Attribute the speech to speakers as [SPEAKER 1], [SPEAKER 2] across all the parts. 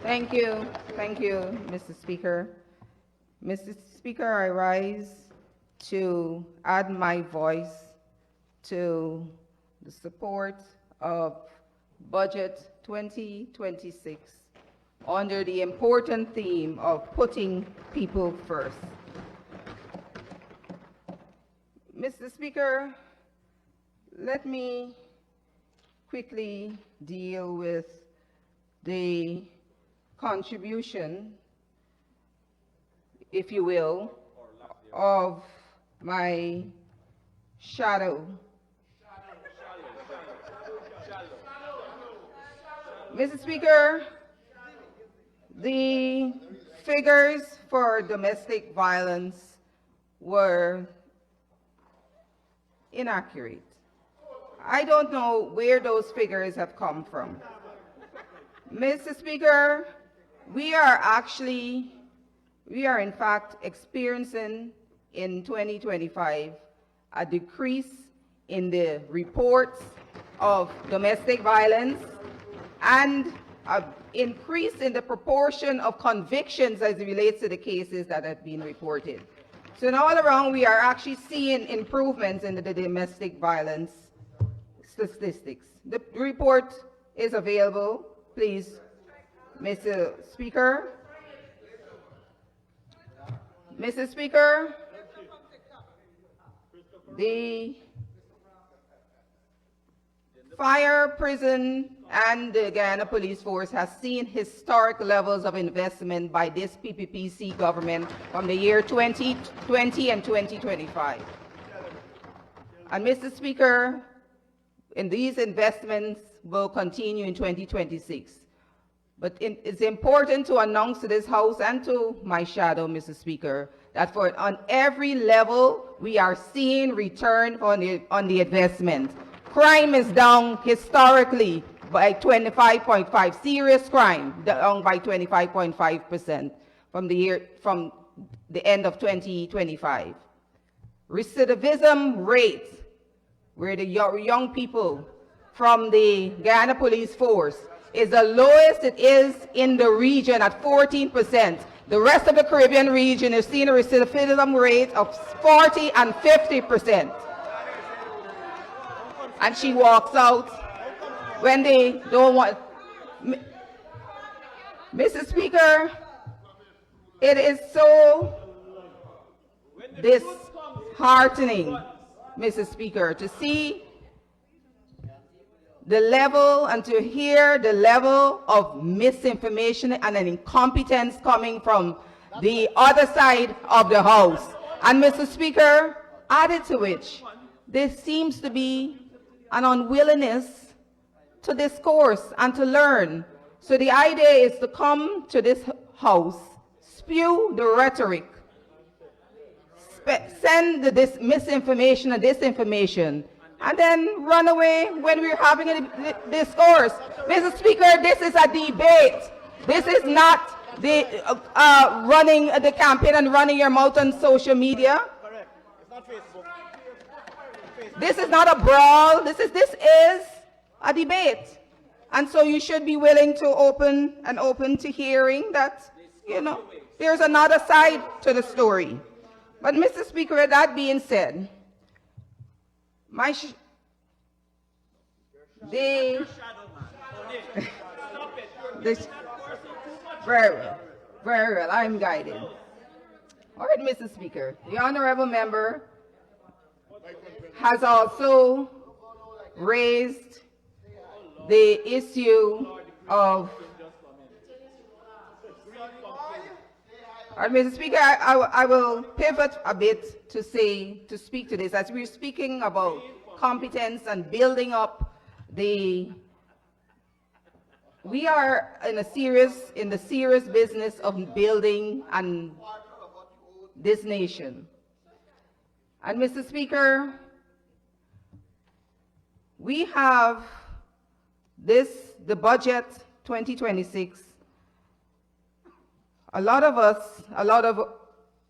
[SPEAKER 1] Thank you. Thank you, Mr. Speaker. Mr. Speaker, I rise to add my voice to the support of Budget 2026 under the important theme of putting people first. Mr. Speaker, let me quickly deal with the contribution, if you will, of my shadow. Mr. Speaker, the figures for domestic violence were inaccurate. I don't know where those figures have come from. Mr. Speaker, we are in fact experiencing in 2025 a decrease in the reports of domestic violence and an increase in the proportion of convictions as it relates to the cases that have been reported. So in all around, we are actually seeing improvements in the domestic violence statistics. The report is available, please, Mr. Speaker. Mr. Speaker, the fire, prison, and the Guyana Police Force has seen historic levels of investment by this PPPC government from the year 2020 and 2025. And Mr. Speaker, and these investments will continue in 2026. But it's important to announce to this House and to my shadow, Mr. Speaker, that on every level, we are seeing return on the investment. Crime is down historically by 25.5%, serious crime down by 25.5% from the end of 2025. Recidivism rate, where the young people from the Guyana Police Force is the lowest it is in the region at 14%. The rest of the Caribbean region is seeing a recidivism rate of 40 and 50%. And she walks out when they don't want. Mr. Speaker, it is so disheartening, Mr. Speaker, to see the level and to hear the level of misinformation and an incompetence coming from the other side of the House. And Mr. Speaker, added to which, there seems to be an unwillingness to discourse and to learn. So the idea is to come to this House, spew the rhetoric, send the misinformation and disinformation, and then run away when we're having a discourse. Mr. Speaker, this is a debate. This is not the running the campaign and running your mouth on social media.
[SPEAKER 2] Correct. It's not Facebook.
[SPEAKER 1] This is not a brawl. This is a debate. And so you should be willing to open to hearing that, there's another side to the story. But Mr. Speaker, that being said, very well, I'm guided. All right, Mr. Speaker, the honorable member has also raised the issue of. Mr. Speaker, I will pivot a bit to speak to this as we're speaking about competence and building up we are in the serious business of building this nation. And Mr. Speaker, we have the budget 2026. A lot of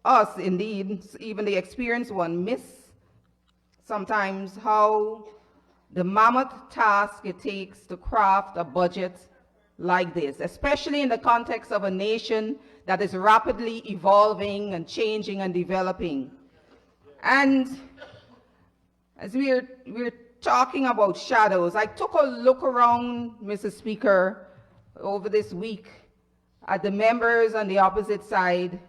[SPEAKER 1] us indeed, even the experienced one, miss sometimes how the mammoth task it takes to craft a budget like this, especially in the context of a nation that is rapidly evolving and changing and developing. And as we're talking about shadows, I took a look around, Mr. Speaker, over this week at the members on the opposite side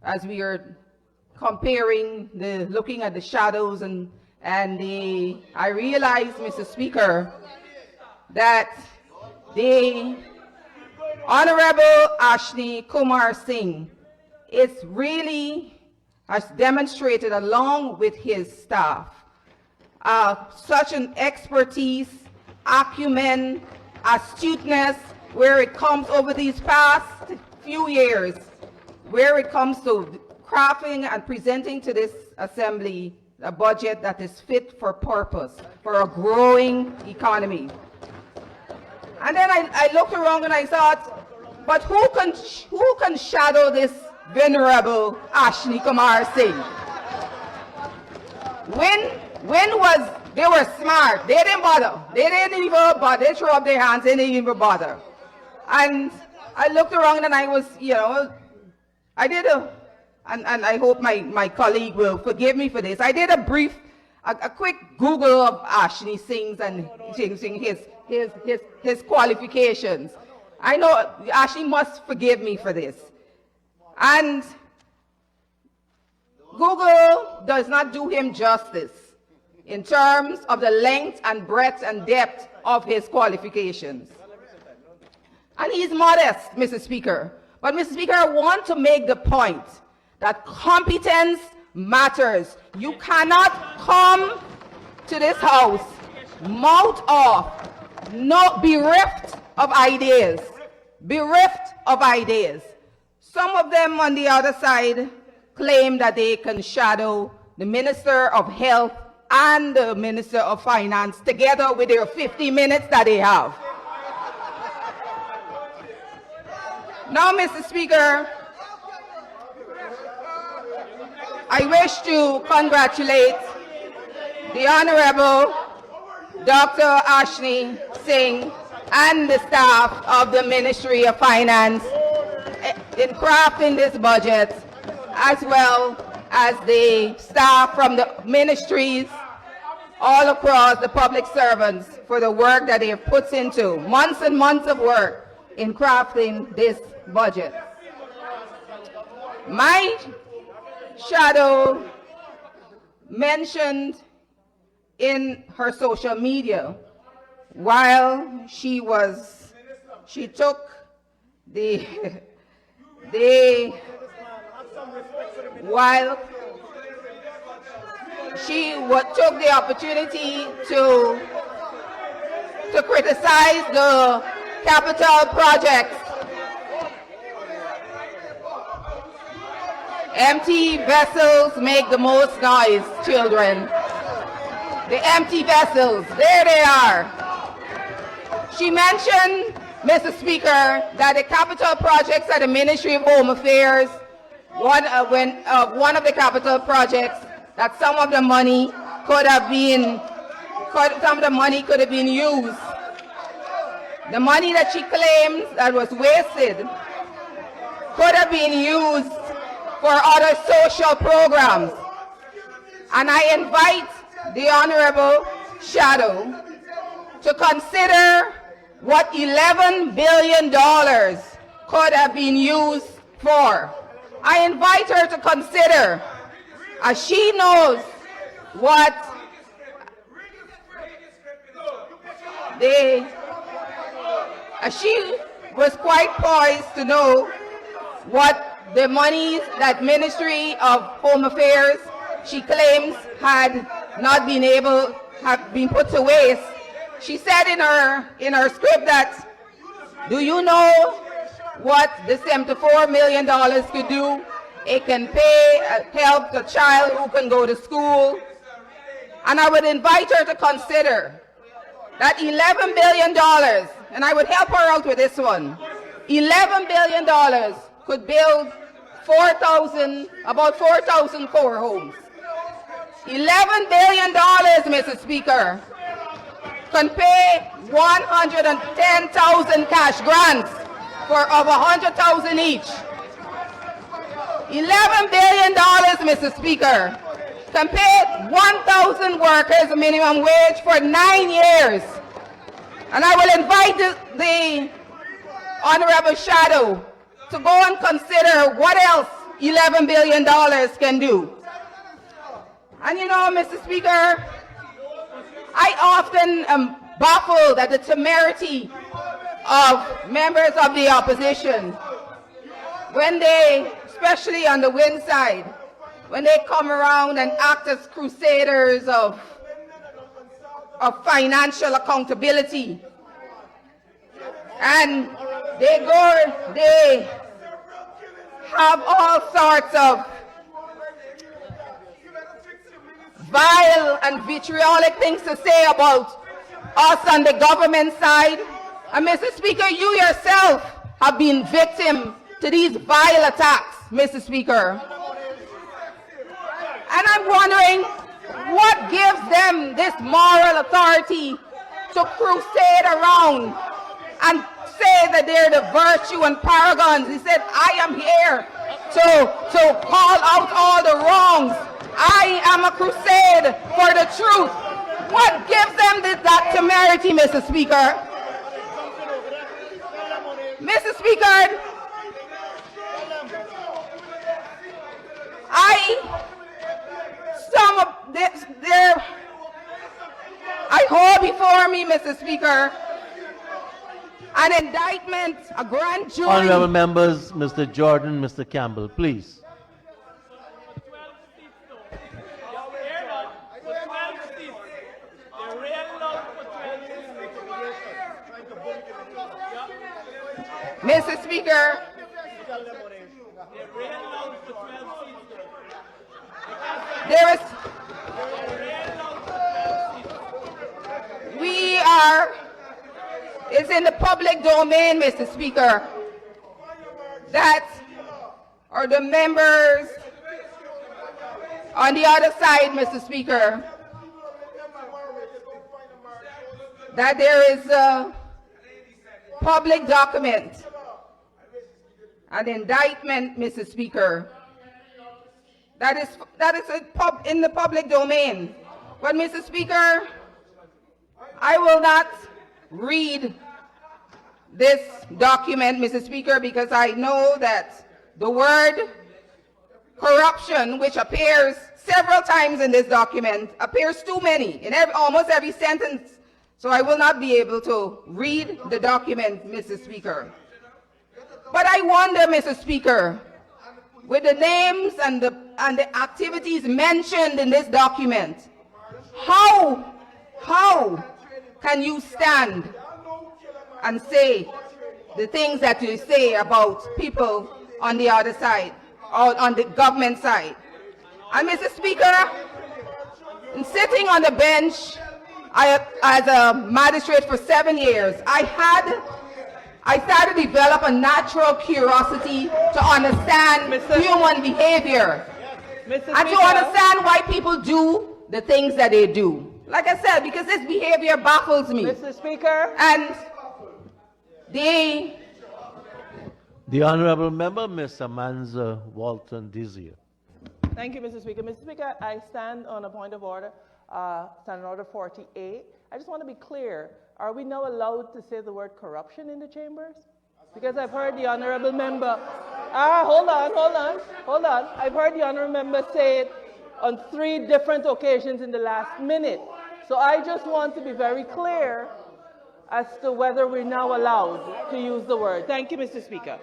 [SPEAKER 1] as we are comparing, looking at the shadows, and I realized, Mr. Speaker, that the Honorable 𝐁𝐔𝐃𝐆𝐄𝐓 has demonstrated, along with his staff, such an expertise, acumen, astuteness, where it comes over these past few years, where it comes to crafting and presenting to this Assembly a budget that is fit for purpose, for a growing economy. And then I looked around and I thought, but who can shadow this venerable 𝐁𝐔𝐃𝐆𝐄𝐓? When was they were smart? They didn't bother. They didn't even bother. They threw up their hands. They didn't even bother. And I looked around and I was, I did and I hope my colleague will forgive me for this. I did a quick Google of 𝐁𝐔 and his qualifications. I know 𝐁𝐔 must forgive me for this. And Google does not do him justice in terms of the length and breadth and depth of his qualifications. And he's modest, Mr. Speaker. But, Mr. Speaker, I want to make the point that competence matters. You cannot come to this house mouth off, bereft of ideas, Some of them on the other side claim that they can shadow the Minister of Health and the Minister of Finance together with their 50 minutes that they have. Now, Mr. Speaker, I wish to congratulate the Honorable Dr. 𝐁𝐔𝐃𝐆𝐄𝐓 and the staff of the Ministry of Finance in crafting this budget, as well as the staff from the ministries all across the public servants for the work that they have put into, months and months of work in crafting this budget. My shadow mentioned in her social media while she took took the opportunity to criticize the capital projects. Empty vessels make the most noise, children. The empty vessels, there they are. She mentioned, Mr. Speaker, that the capital projects at the Ministry of Home Affairs, one of the capital projects, that some of the money could have been used. The money that she claims that was wasted could have been used for other social programs. And I invite the Honorable Shadow to consider what $11 billion could have been used for. I invite her to consider, as she knows what she was quite poised to know what the monies that Ministry of Home Affairs, she claims, had not been have been put to waste. She said in her script that, do you know what the $74 million could do? It can help the child who can go to school. And I would invite her to consider that $11 billion, and I would help her out with this one. $11 billion could build about 4,000 core homes. $11 billion, Mr. Speaker, can pay 110,000 cash grants of 100,000 each. $11 billion, Mr. Speaker, can pay 1,000 workers minimum wage for 9 years. And I will invite the Honorable Shadow to go and consider what else $11 billion can do. And you know, Mr. Speaker, I often am baffled at the temerity of members of the opposition when they, especially on the win side, when they come around and act as crusaders of financial accountability. And they have all sorts of vile and vitriolic things to say about us on the government side. And Mr. Speaker, you yourself have been victim to these vile attacks, Mr. Speaker. And I'm wondering what gives them this moral authority to crusade around and say that they're the virtue and paragons. He said, I am here to call out all the wrongs. I am a crusade for the truth. What gives them that temerity, Mr. Speaker? Mr. Speaker, I hold before me, Mr. Speaker, an indictment, a grand jury.
[SPEAKER 2] Honorable members, Mr. Jordan, Mr. Campbell, please.
[SPEAKER 1] Mr. Speaker, it's in the public domain, Mr. Speaker, that are the members on the other side, Mr. Speaker, that there is a public document, an indictment, Mr. Speaker, that is in the public domain. But, Mr. Speaker, I will not read this document, Mr. Speaker, because I know that the word corruption, which appears several times in this document, appears too many in almost every sentence. So I will not be able to read the document, Mr. Speaker. But I wonder, Mr. Speaker, with the names and the activities mentioned in this document, how can you stand and say the things that you say about people on the other side, or on the government side? And Mr. Speaker, in sitting on the bench, as a magistrate for 7 years, I started to develop a natural curiosity to understand human behavior and to understand why people do the things that they do. Like I said, because this behavior baffles me.
[SPEAKER 3] Mr. Speaker.
[SPEAKER 1] And
[SPEAKER 2] the honourable member, Ms. Amanza Walton Dizier.
[SPEAKER 3] Thank you, Mr. Speaker. Mr. Speaker, I stand on a point of order, Standing Order 48. I just want to be clear. Are we now allowed to say the word corruption in the chambers? Because I've heard the honourable member. Hold on. I've heard the honourable member say it on 3 different occasions in the last minute. So I just want to be very clear as to whether we're now allowed to use the word. Thank you, Mr. Speaker.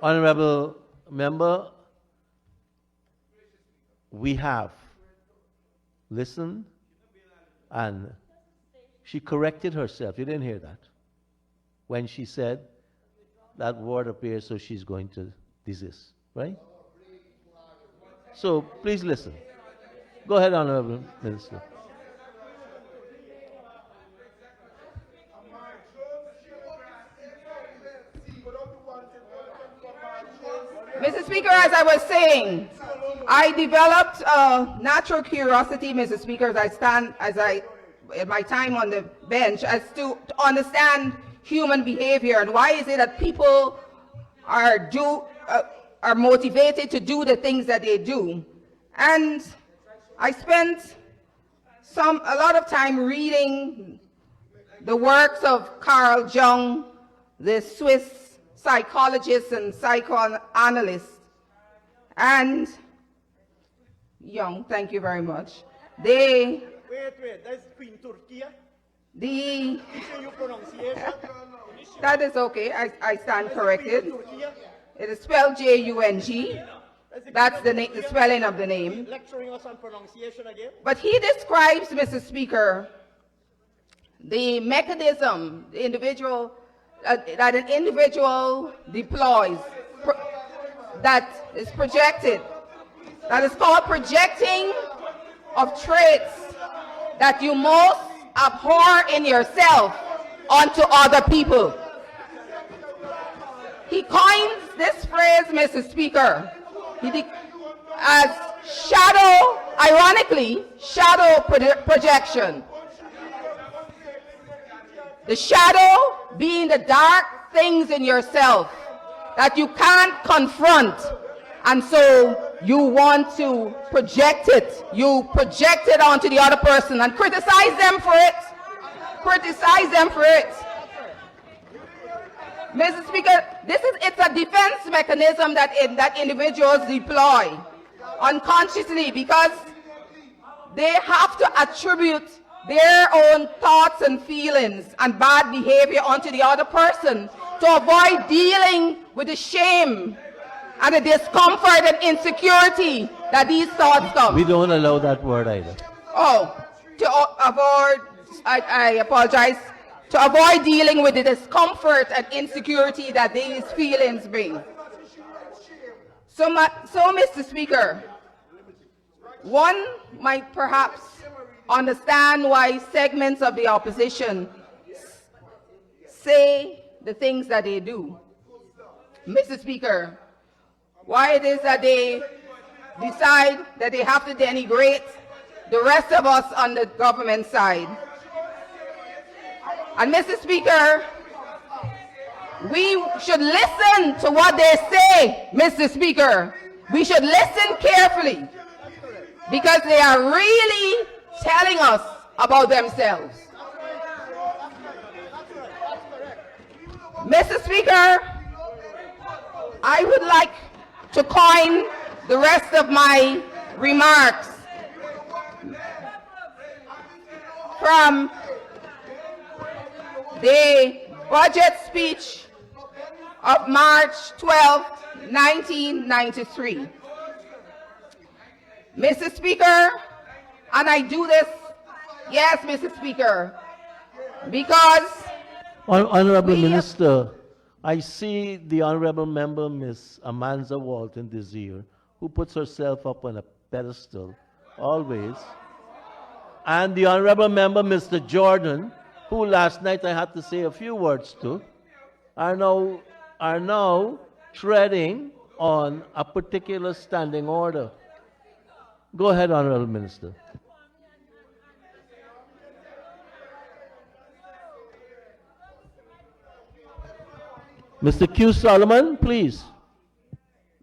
[SPEAKER 2] Honourable member, we have listened, and she corrected herself. You didn't hear that when she said that word appears, so she's going to desist, right? So please listen. Go ahead, Honourable Minister.
[SPEAKER 1] Mr. Speaker, as I was saying, I developed a natural curiosity, Mr. Speaker, as in my time on the bench as to understand human behavior and why is it that people are motivated to do the things that they do. And I spent a lot of time reading the works of Carl Jung, the Swiss psychologist and psychoanalyst, and Young, thank you very much.
[SPEAKER 4] Wait, that's Queen Turkey.
[SPEAKER 1] The
[SPEAKER 4] Your pronunciation.
[SPEAKER 1] that is okay. I stand corrected. It is spelled J-U-N-G. That's the spelling of the name.
[SPEAKER 4] Lecturing us on pronunciation again.
[SPEAKER 1] But he describes, Mr. Speaker, the mechanism, the individual that an individual deploys, that is projected, that is called projecting of traits that you most abhor in yourself onto other people. He coins this phrase, Mr. Speaker, as shadow, ironically, shadow projection. The shadow being the dark things in yourself that you can't confront, and so you want to project it. You project it onto the other person and criticize them for it. Criticize them for it. Mr. Speaker, it's a defense mechanism that individuals deploy unconsciously because they have to attribute their own thoughts and feelings and bad behavior onto the other person to avoid dealing with the shame and the discomfort and insecurity that these thoughts come.
[SPEAKER 2] We don't allow that word either.
[SPEAKER 1] Oh, to avoid, I apologize, to avoid dealing with the discomfort and insecurity that these feelings bring. So, Mr. Speaker, one might perhaps understand why segments of the opposition say the things that they do. Mr. Speaker, why it is that they decide that they have to denigrate the rest of us on the government side. And Mr. Speaker, we should listen to what they say, Mr. Speaker. We should listen carefully because they are really telling us about themselves. Mr. Speaker, I would like to coin the rest of my remarks from the budget speech of March 12, 1993. Mr. Speaker, and I do this, yes, Mr. Speaker, because
[SPEAKER 2] Honorable Minister, I see the Honorable Member Ms. Amanza Walton Desir, who puts herself up on a pedestal, always, and the Honorable Member Mr. Jordan, who last night I had to say a few words to, are now treading on a particular standing order. Go ahead, Honorable Minister. Mr. Q. Solomon, please.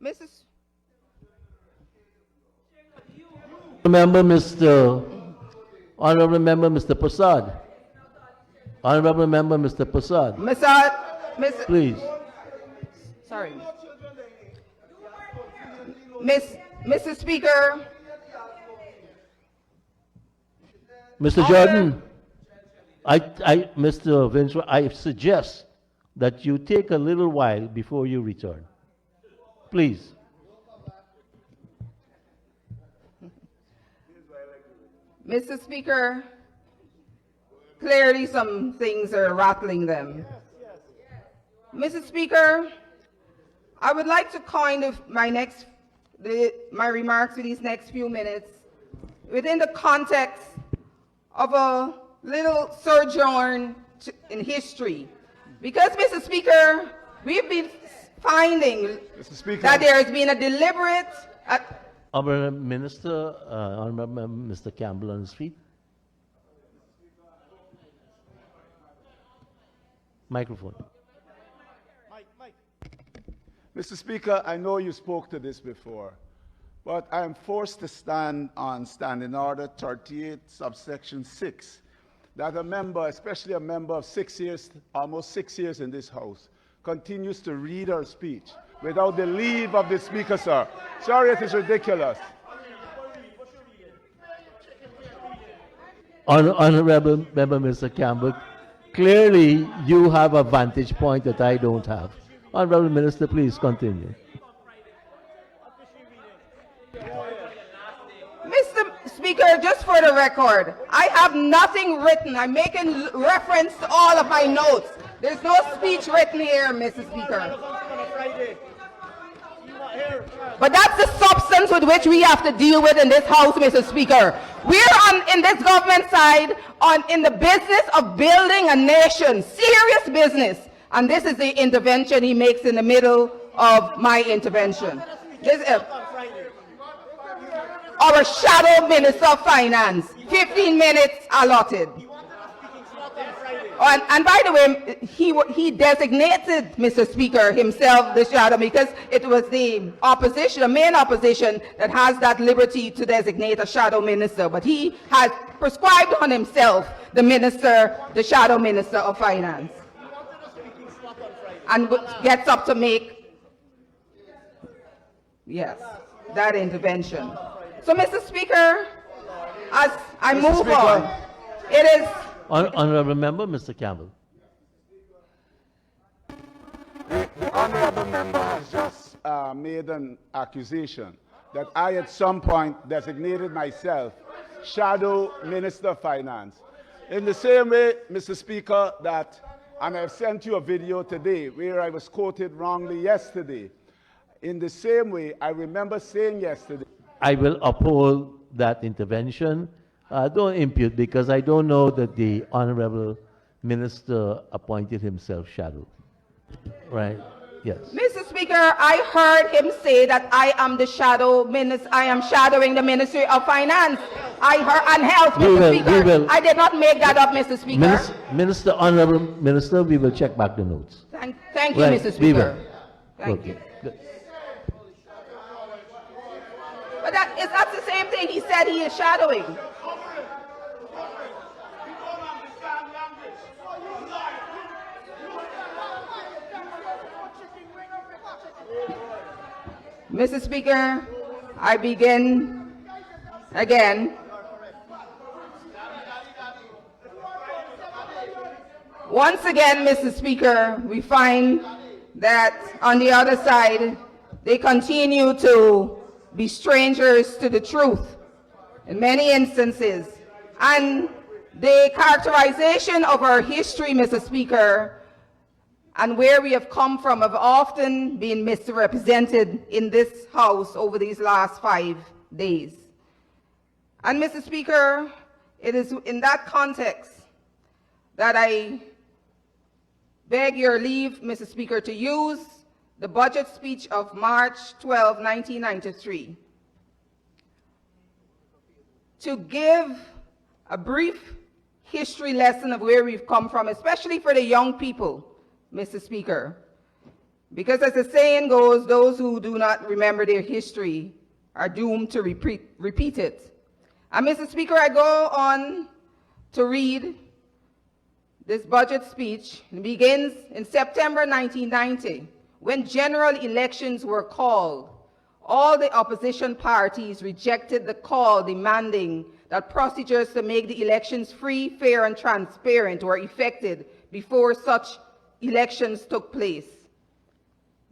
[SPEAKER 1] Mrs.
[SPEAKER 2] Honorable Member Mr. Prasad. Honorable Member Mr. Prasad. Please.
[SPEAKER 1] Sorry. Mr. Speaker.
[SPEAKER 2] Mr. Jordan, Mr. Vince, I suggest that you take a little while before you return. Please.
[SPEAKER 1] Mr. Speaker, clearly some things are rattling them. Mr. Speaker, I would like to coin my remarks for these next few minutes within the context of a little sojourn in history. Because, Mr. Speaker, we've been finding that there has been a deliberate...
[SPEAKER 2] Honorable Minister, Honorable Mr. Campbell on his feet. Microphone.
[SPEAKER 4] Mike.
[SPEAKER 5] Mr. Speaker, I know you spoke to this before, but I am forced to stand on Standing Order 38, subsection 6, that a member, especially a member of 6 years, almost 6 years in this House, continues to read her speech without the leave of the Speaker, sir. Sorry, it is ridiculous.
[SPEAKER 2] Honorable Member Mr. Campbell, clearly you have a vantage point that I don't have. Honorable Minister, please continue.
[SPEAKER 1] Mr. Speaker, just for the record, I have nothing written. I'm making reference to all of my notes. There's no speech written here, Mr. Speaker. But that's the substance with which we have to deal with in this House, Mr. Speaker. We're in this government side in the business of building a nation, serious business. And this is the intervention he makes in the middle of my intervention. This is our shadow Minister of Finance, 15 minutes allotted. And by the way, he designated, Mr. Speaker, himself the shadow because it was the opposition, the main opposition, that has that liberty to designate a shadow minister. But he has prescribed on himself the shadow minister of finance, and gets up to make, yes, that intervention. So, Mr. Speaker, as I move on, it is.
[SPEAKER 2] Honorable Member, Mr. Campbell.
[SPEAKER 5] The honorable member has just made an accusation that I at some point designated myself Shadow Minister of Finance. In the same way, Mr. Speaker, and I've sent you a video today where I was quoted wrongly yesterday. In the same way, I remember saying yesterday.
[SPEAKER 2] I will uphold that intervention. Don't impute, because I don't know that the Honorable Minister appointed himself shadow. Right? Yes.
[SPEAKER 1] Mr. Speaker, I heard him say that I am the shadow minister. I am shadowing the Ministry of Finance. I heard, and Health, Mr. Speaker. I did not make that up, Mr. Speaker.
[SPEAKER 2] Honorable Minister, we will check back the notes.
[SPEAKER 1] Thank you, Mr. Speaker. Thank you.
[SPEAKER 2] Good.
[SPEAKER 1] But that's the same thing he said he is shadowing. Mr. Speaker, I begin again. Once again, Mr. Speaker, we find that on the other side, they continue to be strangers to the truth in many instances. And the characterization of our history, Mr. Speaker, and where we have come from have often been misrepresented in this House over these last 5 days. And Mr. Speaker, it is in that context that I beg your leave, Mr. Speaker, to use the budget speech of March 12, 1993, to give a brief history lesson of where we've come from, especially for the young people, Mr. Speaker. Because as the saying goes, those who do not remember their history are doomed to repeat it. And Mr. Speaker, I go on to read this budget speech. It begins in September 1990, when general elections were called. All the opposition parties rejected the call demanding that procedures to make the elections free, fair, and transparent were effected before such elections took place.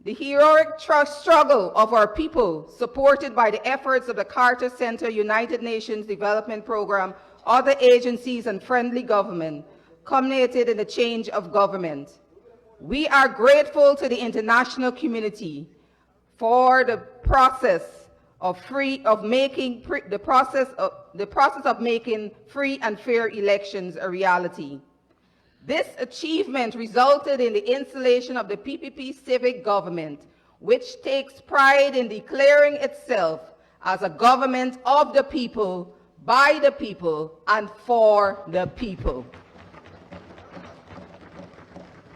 [SPEAKER 1] The heroic struggle of our people, supported by the efforts of the Carter Center, United Nations Development Program, other agencies, and friendly government, culminated in the change of government. We are grateful to the international community for the process of making free and fair elections a reality. This achievement resulted in the installation of the PPP civic government, which takes pride in declaring itself as a government of the people, by the people, and for the people.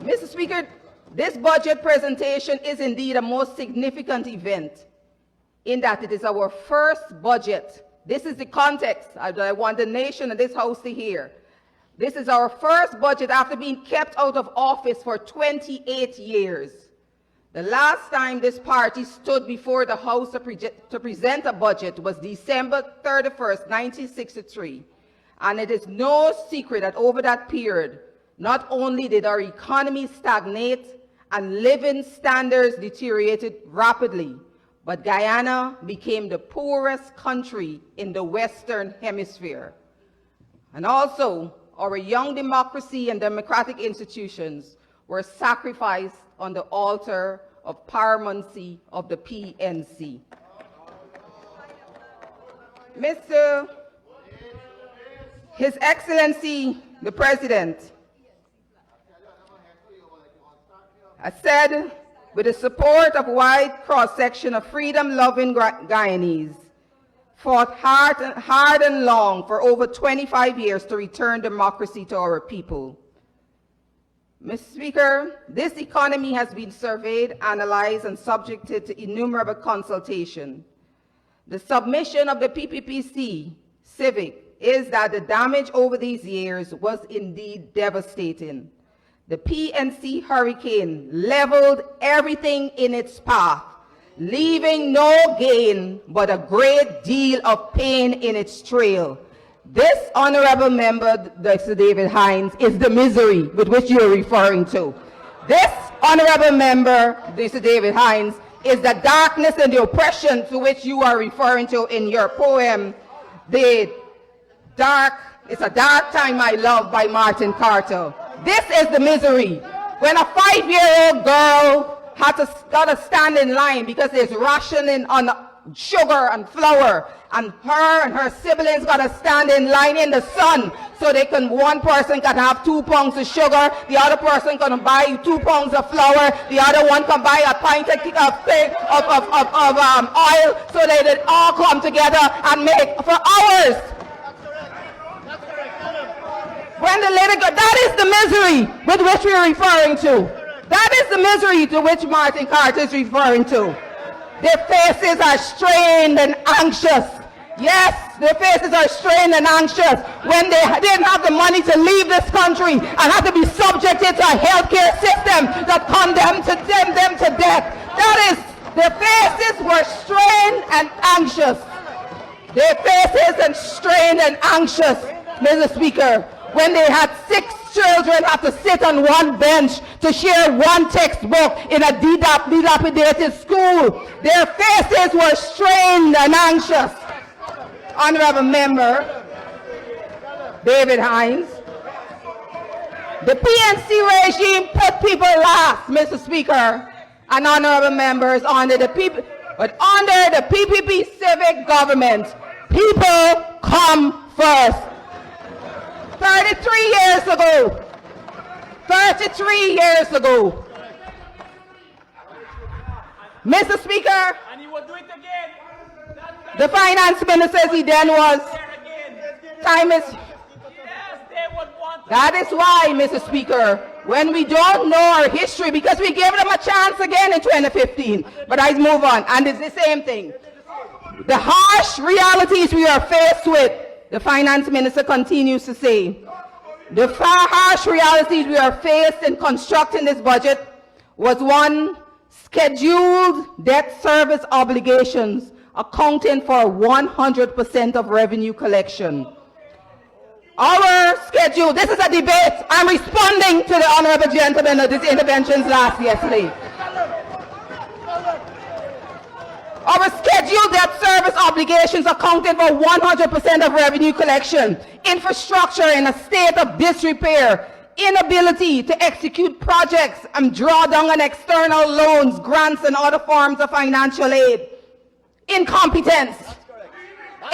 [SPEAKER 1] Mr. Speaker, this budget presentation is indeed a most significant event in that it is our first budget. This is the context that I want the nation and this House to hear. This is our first budget after being kept out of office for 28 years. The last time this party stood before the House to present a budget was December 31st, 1963. And it is no secret that over that period, not only did our economy stagnate and living standards deteriorated rapidly, but Guyana became the poorest country in the Western Hemisphere. And also, our young democracy and democratic institutions were sacrificed on the altar of paramountcy of the PNC. His Excellency, the President, has said, with the support of a wide cross-section of freedom-loving Guyanese, fought hard and long for over 25 years to return democracy to our people. Mr. Speaker, this economy has been surveyed, analyzed, and subjected to innumerable consultation. The submission of the PPPC Civic is that the damage over these years was indeed devastating. The PNC hurricane leveled everything in its path, leaving no gain but a great deal of pain in its trail. This honorable member, Dr. David Hines, is the misery with which you are referring to. This honorable member, Dr. David Hines, is the darkness and the oppression to which you are referring to in your poem, It's a Dark Time I Love by Martin Carter. This is the misery. When a 5-year-old girl got to stand in line because there's rationing on sugar and flour, and her siblings got to stand in line in the sun so one person can have 2 pounds of sugar, the other person can buy 2 pounds of flour, the other one can buy a pint of oil, so they all come together and make for hours. When the little girl, that is the misery with which we are referring to. That is the misery to which Martin Carter is referring to. Their faces are strained and anxious. Yes, their faces are strained and anxious when they didn't have the money to leave this country and had to be subjected to a healthcare system that condemned them to death. That is, their faces were strained and anxious. Their faces are strained and anxious, Mr. Speaker, when they had 6 children have to sit on one bench to share one textbook in a dilapidated school. Their faces were strained and anxious. Honorable Member David Hines, the PNC regime put people last, Mr. Speaker, and honorable members, under the PPP civic government, people come first. 33 years ago, Mr. Speaker,
[SPEAKER 4] And he will do it again.
[SPEAKER 1] the finance minister, as he then was, time is,
[SPEAKER 4] Yes, they would want to.
[SPEAKER 1] that is why, Mr. Speaker, when we don't know our history, because we gave them a chance again in 2015, but I move on, and it's the same thing. The harsh realities we are faced with, the finance minister continues to say, the harsh realities we are faced in constructing this budget was one, scheduled debt service obligations accounting for 100% of revenue collection. Our schedule, this is a debate. I'm responding to the honorable gentleman of his interventions yesterday. Our scheduled debt service obligations accounted for 100% of revenue collection, infrastructure in a state of disrepair, inability to execute projects and draw down on external loans, grants, and other forms of financial aid, incompetence.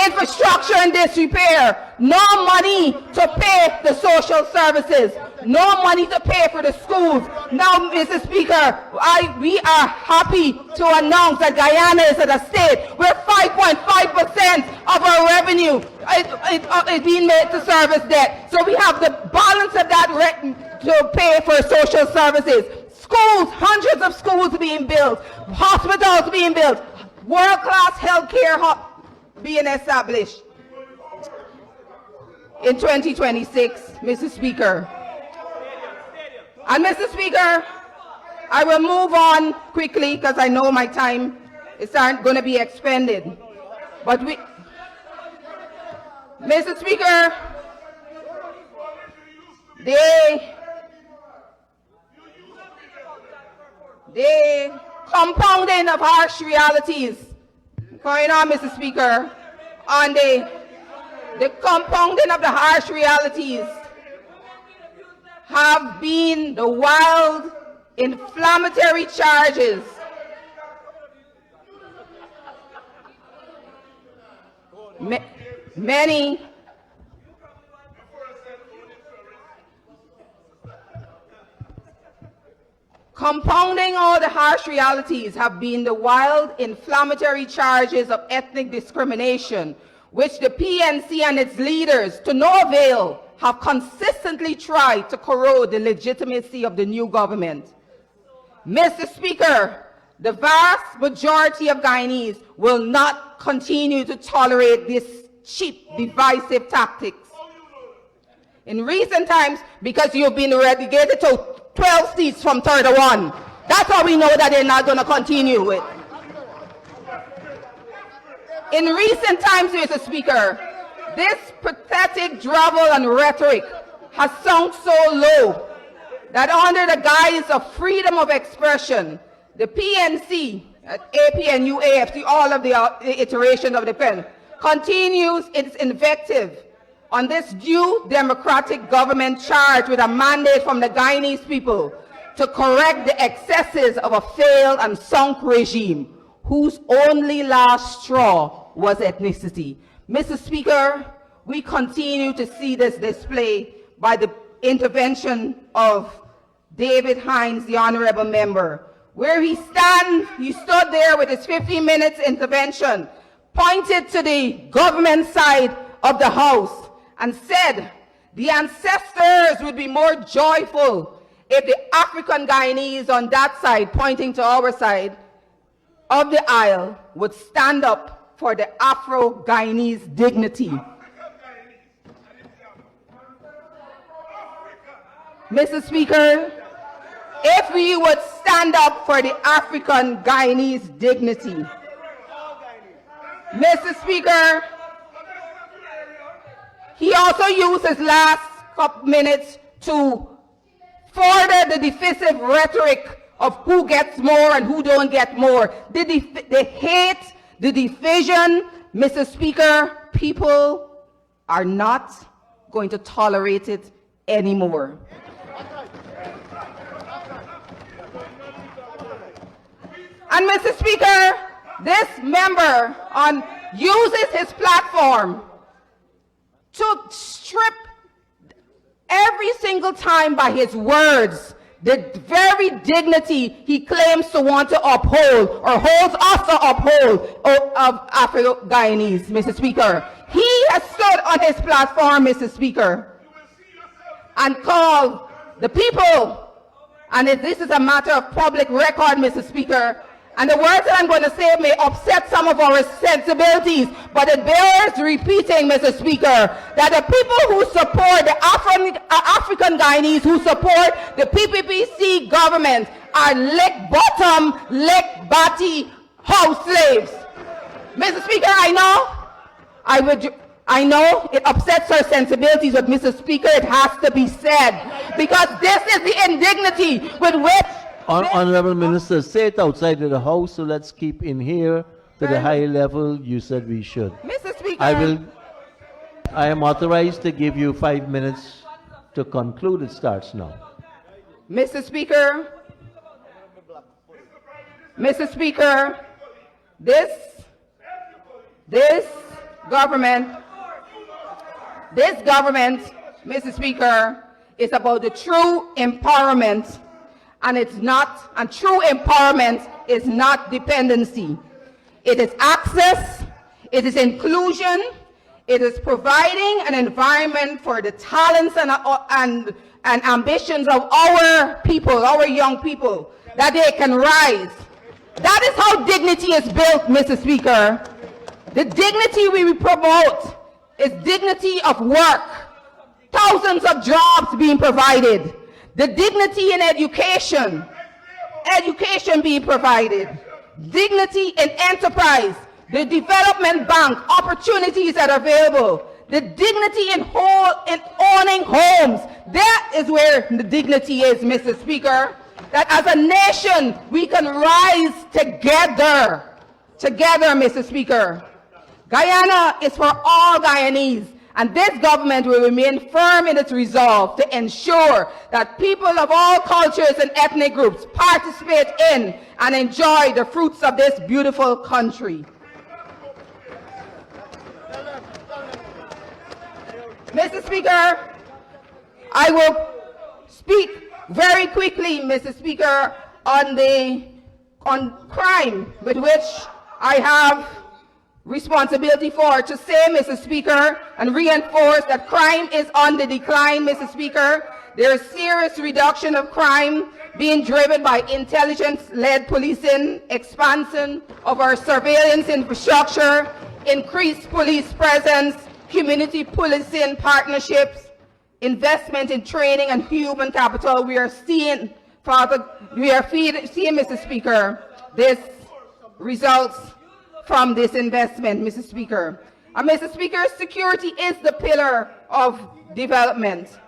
[SPEAKER 1] infrastructure in disrepair, no money to pay the social services, no money to pay for the schools. Now, Mr. Speaker, we are happy to announce that Guyana is at a state where 5.5% of our revenue is being made to service debt. So we have the balance of that to pay for social services. Schools, hundreds of schools being built, hospitals being built, world-class healthcare being established. In 2026, Mr. Speaker. And Mr. Speaker, I will move on quickly because I know my time is going to be expended. But Mr. Speaker, the compounding of harsh realities going on, Mr. Speaker, on the compounding of the harsh realities have been the wild, inflammatory charges many compounding all the harsh realities have been the wild, inflammatory charges of ethnic discrimination, which the PNC and its leaders, to no avail, have consistently tried to corrode the legitimacy of the new government. Mr. Speaker, the vast majority of Guyanese will not continue to tolerate this cheap, divisive tactics. In recent times, because you've been relegated to 12 seats from 31, that's how we know that they're not going to continue with. In recent times, Mr. Speaker, this pathetic drivel and rhetoric has sunk so low that under the guise of freedom of expression, the PNC, APNU, AFC, all of the iterations of the pen, continues its invective on this due democratic government charged with a mandate from the Guyanese people to correct the excesses of a failed and sunk regime whose only last straw was ethnicity. Mr. Speaker, we continue to see this display by the intervention of David Hines, the honorable member, where he stood there with his 15 minutes intervention, pointed to the government side of the house and said the ancestors would be more joyful if the African Guyanese on that side, pointing to our side of the aisle, would stand up for the Afro-Guyanese dignity. Mr. Speaker, if we would stand up for the African Guyanese dignity. Mr. Speaker, he also used his last couple minutes to further the divisive rhetoric of who gets more and who don't get more. The hate, the division, Mr. Speaker, people are not going to tolerate it anymore. And Mr. Speaker, this member uses his platform to strip every single time by his words the very dignity he claims to want to uphold or holds us to uphold of Afro-Guyanese, Mr. Speaker. He has stood on his platform, Mr. Speaker, and called the people, and this is a matter of public record, Mr. Speaker, and the words that I'm going to say may upset some of our sensibilities, but it bears repeating, Mr. Speaker, that the people who support the African Guyanese, who support the PPPC government, are lick-bottom, lick-body house slaves. Mr. Speaker, I know it upsets our sensibilities, but Mr. Speaker, it has to be said, because this is the indignity with which...
[SPEAKER 2] Honorable Minister, say it outside of the House, so let's keep in here to the high level you said we should.
[SPEAKER 1] Mr. Speaker,
[SPEAKER 2] I am authorized to give you 5 minutes to conclude. It starts now.
[SPEAKER 1] Mr. Speaker, government, Mr. Speaker, is about the true empowerment, and true empowerment is not dependency. It is access, it is inclusion, it is providing an environment for the talents and ambitions of our people, our young people, that they can rise. That is how dignity is built, Mr. Speaker. The dignity we promote is dignity of work, thousands of jobs being provided, the dignity in education being provided, dignity in enterprise, the development bank, opportunities that are available, the dignity in owning homes. That is where the dignity is, Mr. Speaker. That as a nation, we can rise together, Mr. Speaker. Guyana is for all Guyanese, and this government will remain firm in its resolve to ensure that people of all cultures and ethnic groups participate in and enjoy the fruits of this beautiful country. Mr. Speaker, I will speak very quickly, Mr. Speaker, on crime, with which I have responsibility for, to say, Mr. Speaker, and reinforce that crime is on the decline, Mr. Speaker. There is serious reduction of crime being driven by intelligence-led policing, expansion of our surveillance infrastructure, increased police presence, community policing partnerships, investment in training and human capital. We are seeing, Mr. Speaker, this results from this investment, Mr. Speaker. And Mr. Speaker, security is the pillar of development.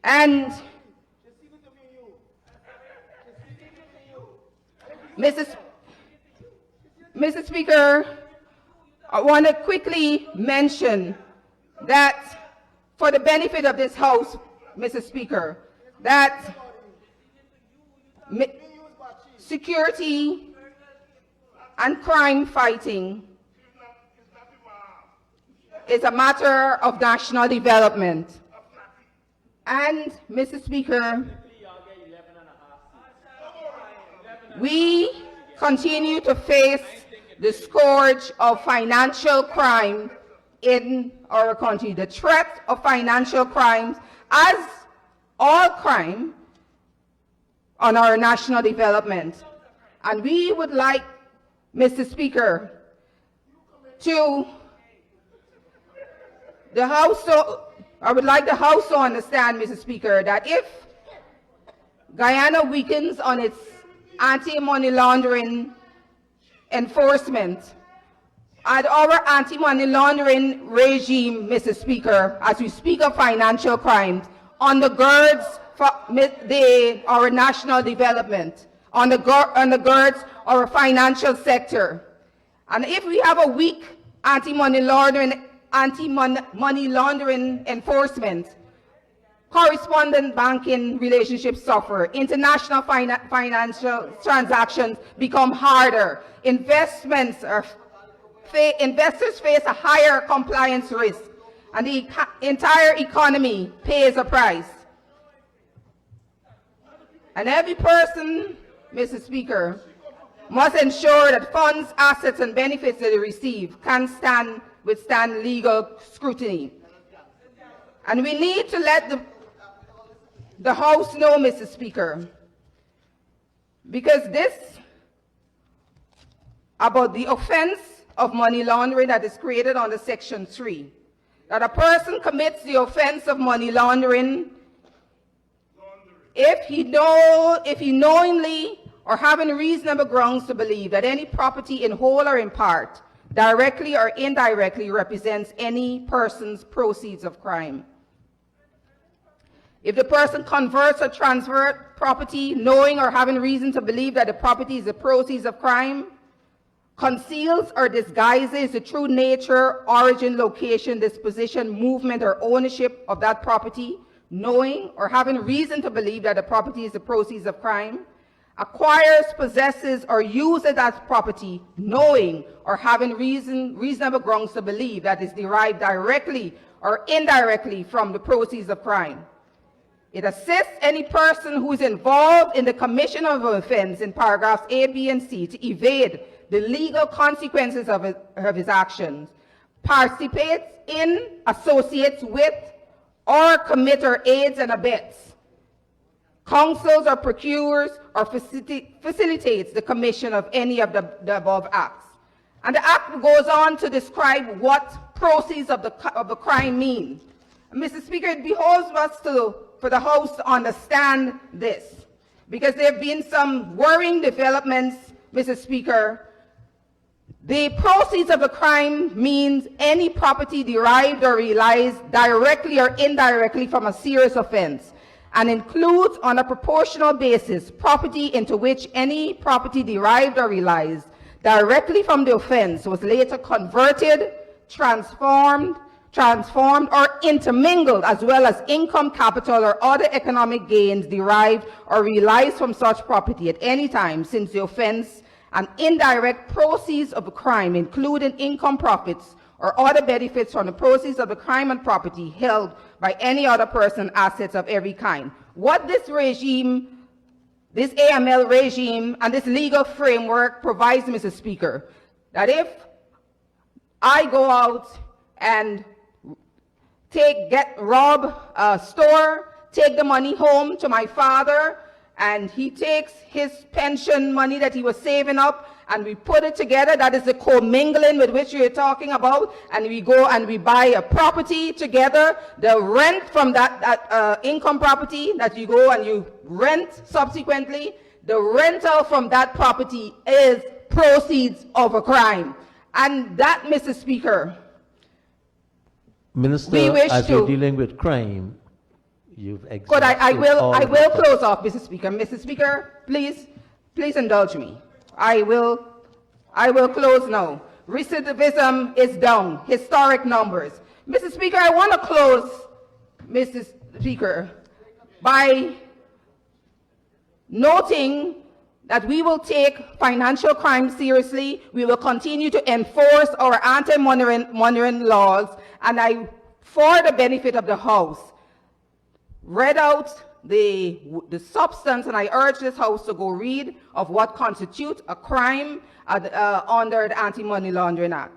[SPEAKER 1] And Mr. Speaker, I want to quickly mention that for the benefit of this House, Mr. Speaker, that security and crime fighting is a matter of national development. And, Mr. Speaker, we continue to face the scourge of financial crime in our country, the threat of financial crimes, as all crime, on our national development. And we would like, Mr. Speaker, I would like the House to understand, Mr. Speaker, that if Guyana weakens on its anti-money laundering enforcement and our anti-money laundering regime, Mr. Speaker, as we speak of financial crimes, undergirds our national development, undergirds our financial sector. And if we have a weak anti-money laundering enforcement, correspondent banking relationships suffer, international financial transactions become harder, investors face a higher compliance risk, and the entire economy pays a price. And every person, Mr. Speaker, must ensure that funds, assets, and benefits that they receive can withstand legal scrutiny. And we need to let the House know, Mr. Speaker, because this, about the offense of money laundering that is created under Section 3, that a person commits the offense of money laundering if he knowingly or having reasonable grounds to believe that any property in whole or in part, directly or indirectly, represents any person's proceeds of crime. If the person converts or transfers property knowing or having reason to believe that the property is the proceeds of crime, conceals or disguises the true nature, origin, location, disposition, movement, or ownership of that property, knowing or having reason to believe that the property is the proceeds of crime, acquires, possesses, or uses as property, knowing or having reasonable grounds to believe that is derived directly or indirectly from the proceeds of crime. It assists any person who is involved in the commission of an offense in paragraphs A, B, and C to evade the legal consequences of his actions, participates in, associates with, or commit or aids and abets, counsels or procures or facilitates the commission of any of the above acts. And the act goes on to describe what proceeds of the crime mean. Mr. Speaker, it behoves us for the House to understand this, because there have been some worrying developments, Mr. Speaker. The proceeds of a crime means any property derived or realized directly or indirectly from a serious offense, and includes on a proportional basis property into which any property derived or realized directly from the offense was later converted, transformed, or intermingled, as well as income, capital, or other economic gains derived or realized from such property at any time since the offense, and indirect proceeds of a crime, including income, profits, or other benefits from the proceeds of the crime and property held by any other person, assets of every kind. What this regime, this AML regime, and this legal framework provides, Mr. Speaker, that if I go out and rob a store, take the money home to my father, and he takes his pension money that he was saving up, and we put it together. That is the commingling with which you're talking about, and we go and we buy a property together. The rent from that income property that you go and you rent subsequently, the rental from that property is proceeds of a crime. And that, Mr. Speaker,
[SPEAKER 2] Minister,
[SPEAKER 1] we wish
[SPEAKER 2] as
[SPEAKER 1] to.
[SPEAKER 2] you're dealing with crime, you've
[SPEAKER 1] Good,
[SPEAKER 2] exhausted
[SPEAKER 1] I will
[SPEAKER 2] all
[SPEAKER 1] close off, Mr. Speaker. Mr. Speaker, please indulge me. I will close now. Recidivism is down, historic numbers. Mr. Speaker, I want to close, Mr. Speaker, by noting that we will take financial crime seriously. We will continue to enforce our anti-money laws, and I, for the benefit of the House, read out the substance, and I urge this House to go read of what constitutes a crime under the Anti-Money Laundering Act.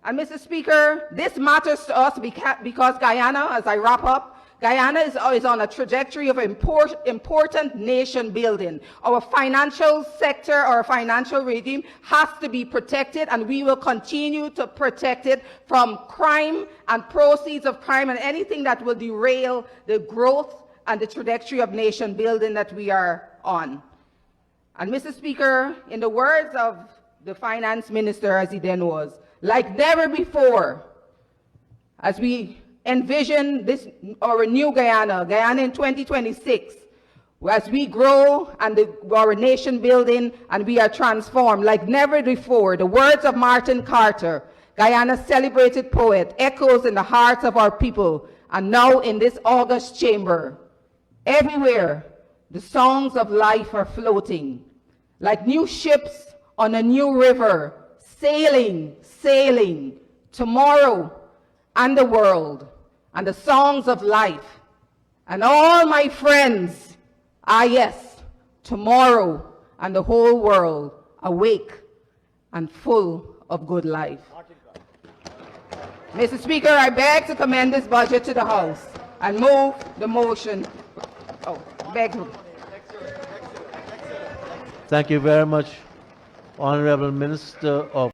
[SPEAKER 1] And Mr. Speaker, this matters to us because Guyana, as I wrap up, Guyana is on a trajectory of important nation building. Our financial sector, our financial regime has to be protected, and we will continue to protect it from crime and proceeds of crime and anything that will derail the growth and the trajectory of nation building that we are on. And Mr. Speaker, in the words of the finance minister as he then was, like never before, as we envision this, our new Guyana in 2026, as we grow and our nation building and we are transformed like never before, the words of Martin Carter, Guyana's celebrated poet, echoes in the hearts of our people, and now in this august chamber. Everywhere, the songs of life are floating, like new ships on a new river, sailing, tomorrow and the world, and the songs of life. And all my friends are, yes, tomorrow and the whole world, awake and full of good life. Mr. Speaker, I beg to commend this budget to the House and move the motion.
[SPEAKER 2] Thank you very much, Honorable Minister of